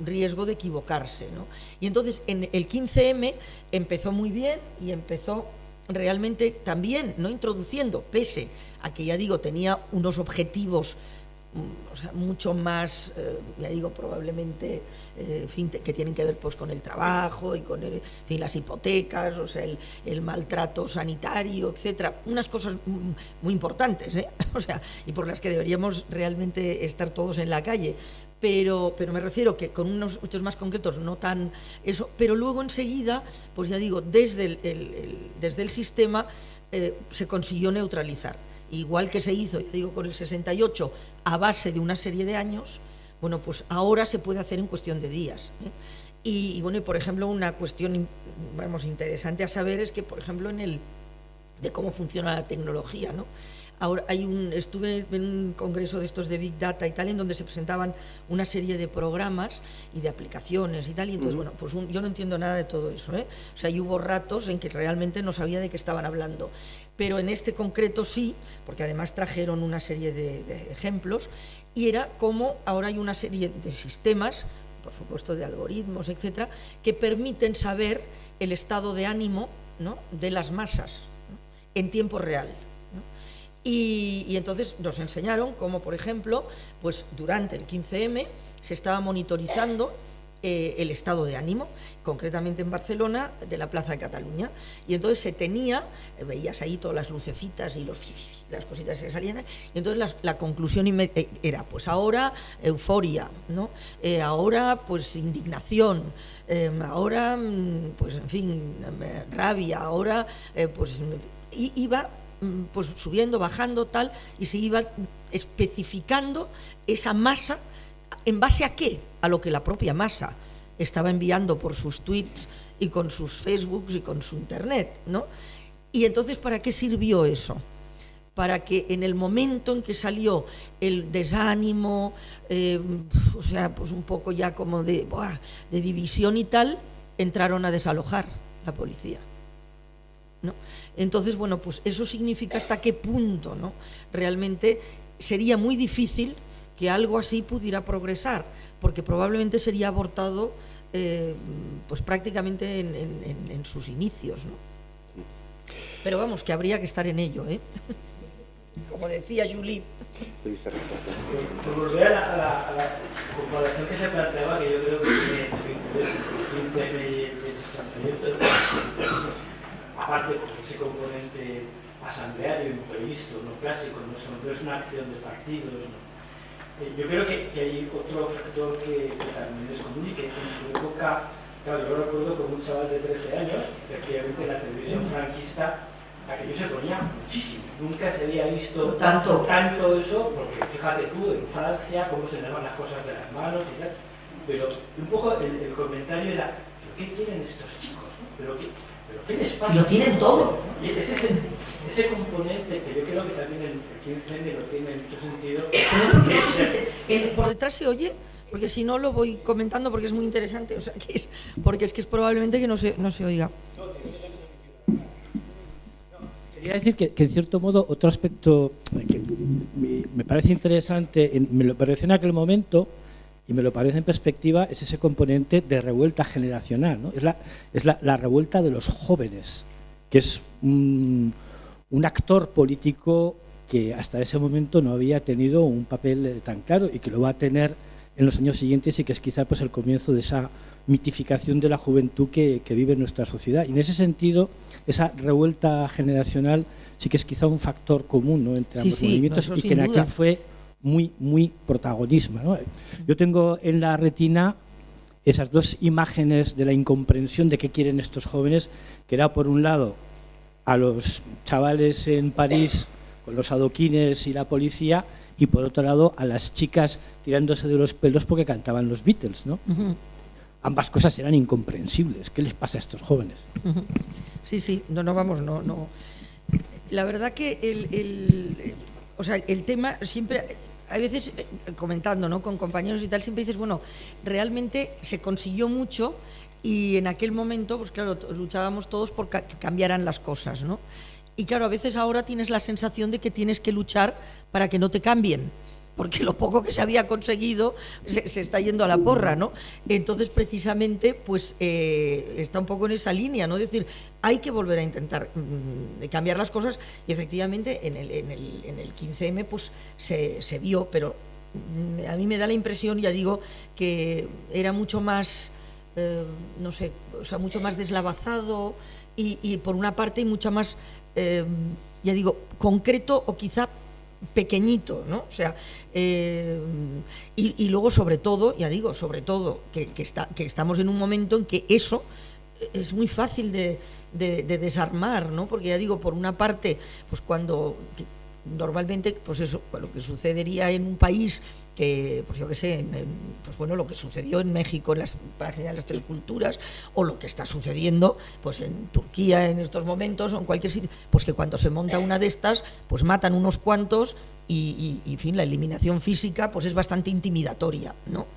riesgo de equivocarse, ¿no? Y entonces, en el 15M empezó muy bien y empezó realmente también, no introduciendo, pese a que, ya digo, tenía unos objetivos, o sea, mucho más, ya digo, probablemente, en fin, que tienen que ver pues con el trabajo y con en fin, las hipotecas, o sea, el maltrato sanitario, etcétera, unas cosas muy importantes, o sea, y por las que deberíamos realmente estar todos en la calle. Pero me refiero que con unos hechos más concretos, no tan eso, pero luego enseguida, pues ya digo, desde el sistema se consiguió neutralizar. Igual que se hizo, ya digo, con el 68 a base de una serie de años, bueno, pues ahora se puede hacer en cuestión de días, ¿eh? Y bueno, y por ejemplo, una cuestión, vamos, interesante a saber es que, por ejemplo, de cómo funciona la tecnología, ¿no? Ahora estuve en un congreso de estos de Big Data y tal, en donde se presentaban una serie de programas y de aplicaciones y tal, y entonces, bueno, pues yo no entiendo nada de todo eso, ¿eh? O sea, y hubo ratos en que realmente no sabía de qué estaban hablando, pero en este concreto sí, porque además trajeron una serie de ejemplos, y era como ahora hay una serie de sistemas, por supuesto de algoritmos, etcétera, que permiten saber el estado de ánimo, ¿no?, de las masas, ¿no?, en tiempo real. Y entonces nos enseñaron cómo, por ejemplo, pues durante el 15M se estaba monitorizando el estado de ánimo, concretamente en Barcelona, de la Plaza de Cataluña. Y entonces se tenía, veías ahí todas las lucecitas y las cositas que salían, y entonces la conclusión era, pues ahora euforia, ¿no? Ahora pues indignación, ahora pues en fin, rabia, ahora pues iba pues subiendo, bajando, tal, y se iba especificando esa masa. ¿En base a qué? A lo que la propia masa estaba enviando por sus tweets y con sus Facebooks y con su internet, ¿no? Y entonces, ¿para qué sirvió eso? Para que en el momento en que salió el desánimo, o sea, pues un poco ya como de división y tal, entraron a desalojar la policía, ¿no? Entonces, bueno, pues eso significa hasta qué punto, ¿no?, realmente sería muy difícil que algo así pudiera progresar, porque probablemente sería abortado pues prácticamente en sus inicios, ¿no? Pero vamos, que habría que estar en ello, ¿eh? Como decía Julie. Por volver a la comparación que se planteaba, que yo creo que tiene su interés, el 15M y el 68, aparte por ese componente asambleario, imprevisto, no clásico, no es una acción de partidos, ¿no? Yo creo que hay otro factor que también es común y que en su época, claro, yo lo recuerdo como un chaval de 13 años, efectivamente la televisión franquista, aquello se ponía muchísimo, nunca se había visto tanto eso, porque fíjate tú, en Francia, cómo se le van las cosas de las manos y tal, pero un poco el comentario era, ¿pero qué quieren estos chicos? ¿No? ¿Pero qué les pasa? Y lo tienen todo. Y ese componente que yo creo que también el 15M lo tiene en mucho sentido. Por detrás se oye, porque si no lo voy comentando porque es muy interesante, o sea, porque es probablemente que no se oiga. Quería decir que en cierto modo otro aspecto que me parece interesante, me lo pareció en aquel momento y me lo parece en perspectiva, es ese componente de revuelta generacional, ¿no? Es la revuelta de los jóvenes, que es un actor político que hasta ese momento no había tenido un papel tan claro y que lo va a tener en los años siguientes, y que es quizá pues el comienzo de esa mitificación de la juventud que vive nuestra sociedad. Y en ese sentido, esa revuelta generacional sí que es quizá un factor común, ¿no?, entre ambos movimientos, y que en aquel fue muy protagonismo, ¿no? Yo tengo en la retina esas dos imágenes de la incomprensión de qué quieren estos jóvenes, que era por un lado a los chavales en París con los adoquines y la policía, y por otro lado a las chicas tirándose de los pelos porque cantaban los Beatles, ¿no? Ambas cosas eran incomprensibles. ¿Qué les pasa a estos jóvenes? Sí, no. La verdad que o sea, el tema siempre, a veces comentando, ¿no?, con compañeros y tal, siempre dices, bueno, realmente se consiguió mucho y en aquel momento, pues claro, luchábamos todos por que cambiaran las cosas, ¿no? Y claro, a veces ahora tienes la sensación de que tienes que luchar para que no te cambien, porque lo poco que se había conseguido se está yendo a la porra, ¿no? Entonces, precisamente, pues está un poco en esa línea, ¿no? Es decir, hay que volver a intentar cambiar las cosas, y efectivamente en el 15M pues se vio, pero a mí me da la impresión, ya digo, que era mucho más, no sé, o sea, mucho más deslavazado y por una parte y mucha más, ya digo, concreto o quizá pequeñito, ¿no? O sea, y luego sobre todo, ya digo, sobre todo que estamos en un momento en que eso es muy fácil de desarmar, ¿no? Porque ya digo, por una parte, pues cuando normalmente, pues eso, lo que sucedería en un país que, pues yo qué sé, pues bueno, lo que sucedió en México en las páginas de las tres culturas, o lo que está sucediendo pues en Turquía en estos momentos, o en cualquier sitio, pues que cuando se monta una de estas, pues matan unos cuantos y en fin, la eliminación física pues es bastante intimidatoria, ¿no?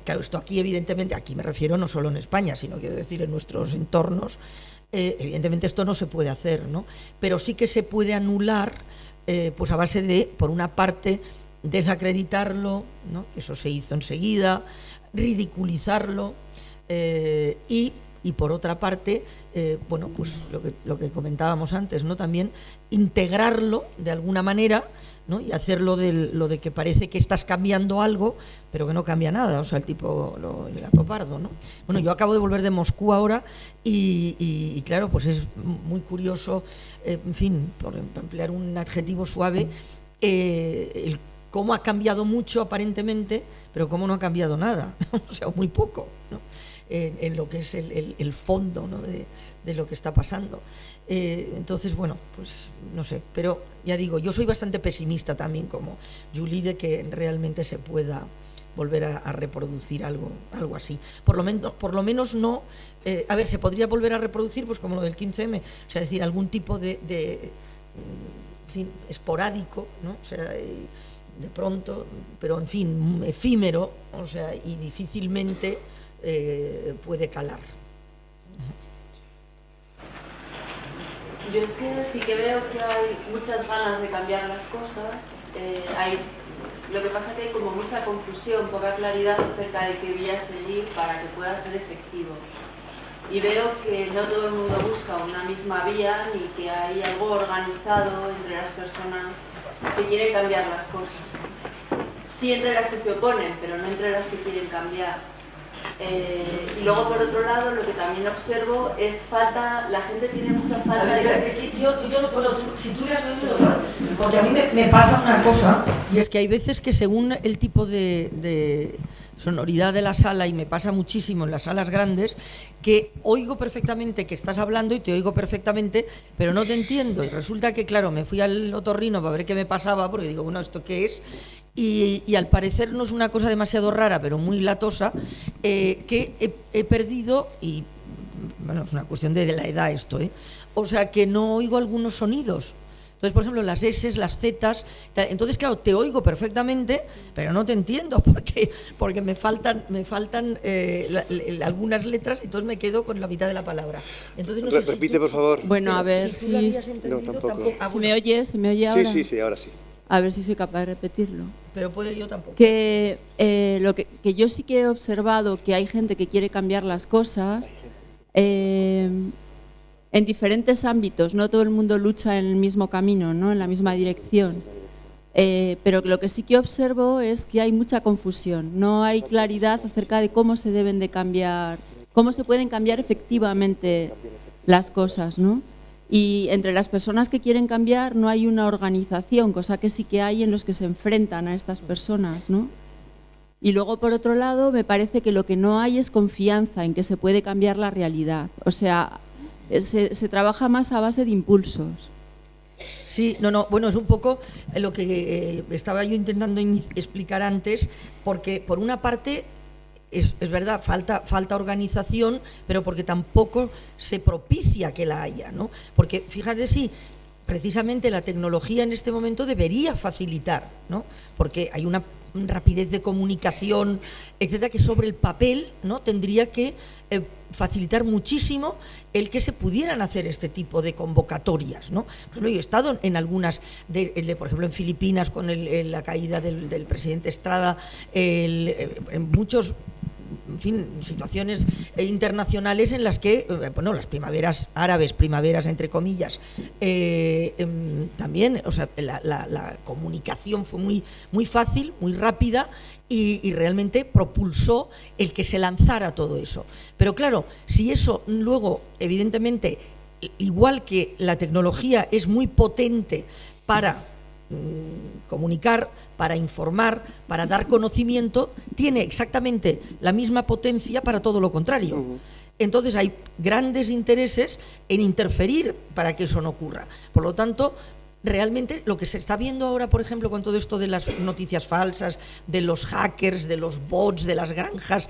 Claro, esto aquí evidentemente, aquí me refiero no solo en España, sino quiero decir en nuestros entornos, evidentemente esto no se puede hacer, ¿no? Pero sí que se puede anular, pues a base de, por una parte, desacreditarlo, ¿no? Eso se hizo enseguida, ridiculizarlo, y por otra parte, bueno, pues lo que comentábamos antes, ¿no? También integrarlo de alguna manera, ¿no? Y hacerlo lo de que parece que estás cambiando algo, pero que no cambia nada, o sea, el tipo, el gato pardo, ¿no? Bueno, yo acabo de volver de Moscú ahora y claro, pues es muy curioso, en fin, por emplear un adjetivo suave, el cómo ha cambiado mucho aparentemente, pero cómo no ha cambiado nada, o sea, muy poco, ¿no? En lo que es el fondo, ¿no?, de lo que está pasando. Entonces, bueno, pues no sé, pero ya digo, yo soy bastante pesimista también como Julie de que realmente se pueda volver a reproducir algo así. Por lo menos no, a ver, se podría volver a reproducir pues como lo del 15M, o sea, decir, algún tipo de en fin, esporádico, ¿no? O sea, de pronto, pero en fin, efímero, o sea, y difícilmente puede calar. Yo es que sí que veo que hay muchas ganas de cambiar las cosas, lo que pasa es que hay como mucha confusión, poca claridad acerca de qué vía seguir para que pueda ser efectivo. Y veo que no todo el mundo busca una misma vía, ni que hay algo organizado entre las personas que quieren cambiar las cosas. Sí entre las que se oponen, pero no entre las que quieren cambiar. Y luego por otro lado lo que también observo es la gente tiene mucha falta de... Es que yo no puedo, si tú le has oído lo trates, porque a mí me pasa una cosa, y es que hay veces que según el tipo de sonoridad de la sala, y me pasa muchísimo en las salas grandes, que oigo perfectamente que estás hablando y te oigo perfectamente, pero no te entiendo, y resulta que claro, me fui al otorrino para ver qué me pasaba, porque digo, bueno, ¿esto qué es? Y al parecer no es una cosa demasiado rara, pero muy latosa, que he perdido, y bueno, es una cuestión de la edad esto, o sea que no oigo algunos sonidos. Entonces, por ejemplo, las S, las Z, entonces claro, te oigo perfectamente, pero no te entiendo porque me faltan algunas letras y entonces me quedo con la mitad de la palabra. Entonces, no sé repite, por favor. Bueno, a ver si... No, tampoco. ¿Se me oye ahora? Sí, ahora sí. A ver si soy capaz de repetirlo. Pero puede yo tampoco. Que que yo sí que he observado que hay gente que quiere cambiar las cosas en diferentes ámbitos. No todo el mundo lucha en el mismo camino, ¿no? En la misma dirección. Pero lo que sí que observo es que hay mucha confusión, no hay claridad acerca de cómo se deben de cambiar, cómo se pueden cambiar efectivamente las cosas, ¿no? Y entre las personas que quieren cambiar no hay una organización, cosa que sí que hay en los que se enfrentan a estas personas, ¿no? Y luego, por otro lado, me parece que lo que no hay es confianza en que se puede cambiar la realidad. O sea, se trabaja más a base de impulsos. Sí, bueno, es un poco lo que estaba yo intentando explicar antes, porque por una parte es verdad, falta organización, pero porque tampoco se propicia que la haya, ¿no? Porque fíjate, sí, precisamente la tecnología en este momento debería facilitar, ¿no? Porque hay una rapidez de comunicación, etcétera, que sobre el papel, ¿no?, tendría que facilitar muchísimo el que se pudieran hacer este tipo de convocatorias, ¿no? Por ejemplo, yo he estado en algunas, por ejemplo, en Filipinas con la caída del presidente Estrada, en muchos, en fin, situaciones internacionales en las que, bueno, las primaveras árabes, primaveras entre comillas, también, o sea, la comunicación fue muy fácil, muy rápida y realmente propulsó el que se lanzara todo eso. Pero claro, si eso luego, evidentemente, igual que la tecnología es muy potente para comunicar, para informar, para dar conocimiento, tiene exactamente la misma potencia para todo lo contrario. Entonces hay grandes intereses en interferir para que eso no ocurra. Por lo tanto, realmente lo que se está viendo ahora, por ejemplo, con todo esto de las noticias falsas, de los hackers, de los bots, de las granjas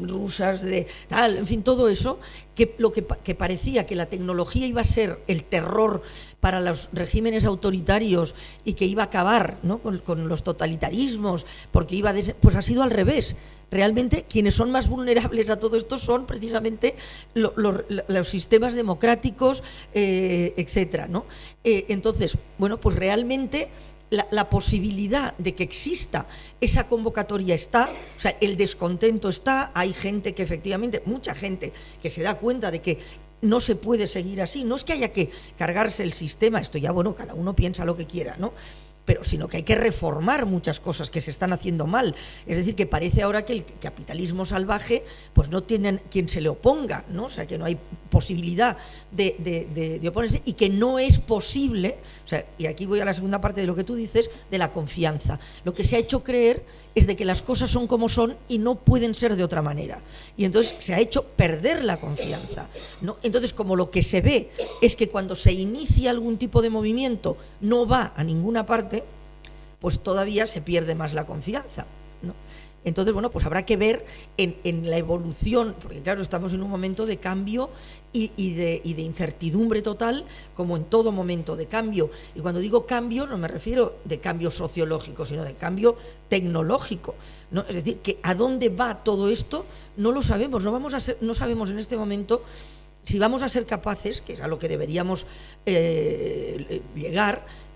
rusas, de tal, en fin, todo eso, que parecía que la tecnología iba a ser el terror para los regímenes autoritarios y que iba a acabar, ¿no?, con los totalitarismos, porque pues ha sido al revés. Realmente quienes son más vulnerables a todo esto son precisamente los sistemas democráticos, etcétera, ¿no? Entonces, bueno, pues realmente la posibilidad de que exista esa convocatoria está, o sea, el descontento está, hay gente que efectivamente, mucha gente que se da cuenta de que no se puede seguir así, no es que haya que cargarse el sistema, esto ya, bueno, cada uno piensa lo que quiera, ¿no?, pero sino que hay que reformar muchas cosas que se están haciendo mal. Es decir, que parece ahora que el capitalismo salvaje pues no tiene quien se le oponga, ¿no? O sea, que no hay posibilidad de oponerse y que no es posible, o sea, y aquí voy a la segunda parte de lo que tú dices, de la confianza. Lo que se ha hecho creer es de que las cosas son como son y no pueden ser de otra manera. Y entonces se ha hecho perder la confianza, ¿no? Entonces, como lo que se ve es que cuando se inicia algún tipo de movimiento no va a ninguna parte, pues todavía se pierde más la confianza, ¿no? Entonces, bueno, pues habrá que ver en la evolución, porque claro, estamos en un momento de cambio y de incertidumbre total, como en todo momento de cambio. Y cuando digo cambio, no me refiero de cambio sociológico, sino de cambio tecnológico, ¿no? Es decir, que a dónde va todo esto no lo sabemos, no sabemos en este momento si vamos a ser capaces, que es a lo que deberíamos llegar,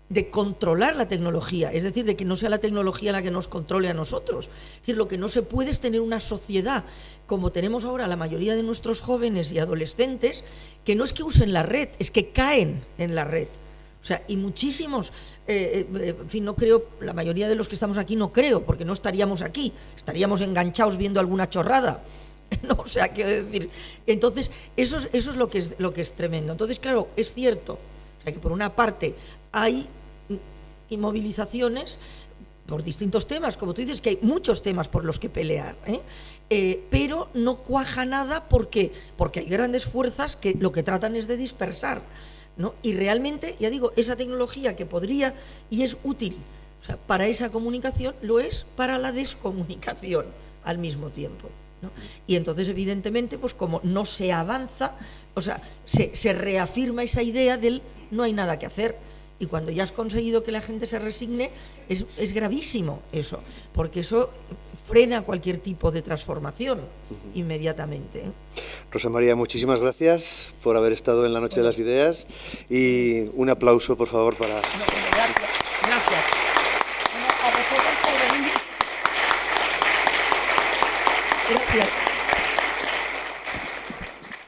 de controlar la tecnología, es decir, de que no sea la tecnología la que nos controle a nosotros. Es decir, lo que no se puede es tener una sociedad como tenemos ahora la mayoría de nuestros jóvenes y adolescentes, que no es que usen la red, es que caen en la red. O sea, y muchísimos, en fin, no creo, la mayoría de los que estamos aquí no creo, porque no estaríamos aquí, estaríamos enganchados viendo alguna chorrada. No, o sea, quiero decir, entonces eso es lo que es tremendo. Entonces, claro, es cierto, o sea, que por una parte hay movilizaciones por distintos temas, como tú dices, que hay muchos temas por los que pelear, pero no cuaja nada porque hay grandes fuerzas que lo que tratan es de dispersar, ¿no? Y realmente, ya digo, esa tecnología que podría y es útil, o sea, para esa comunicación, lo es para la descomunicación al mismo tiempo, ¿no? Y entonces, evidentemente, pues como no se avanza, o sea, se reafirma esa idea del no hay nada que hacer. Y cuando ya has conseguido que la gente se resigne, es gravísimo eso, porque eso frena cualquier tipo de transformación inmediatamente. Rosa María, muchísimas gracias por haber estado en la Noche de las Ideas y un aplauso, por favor, para... Gracias. A vosotros por venir. Gracias.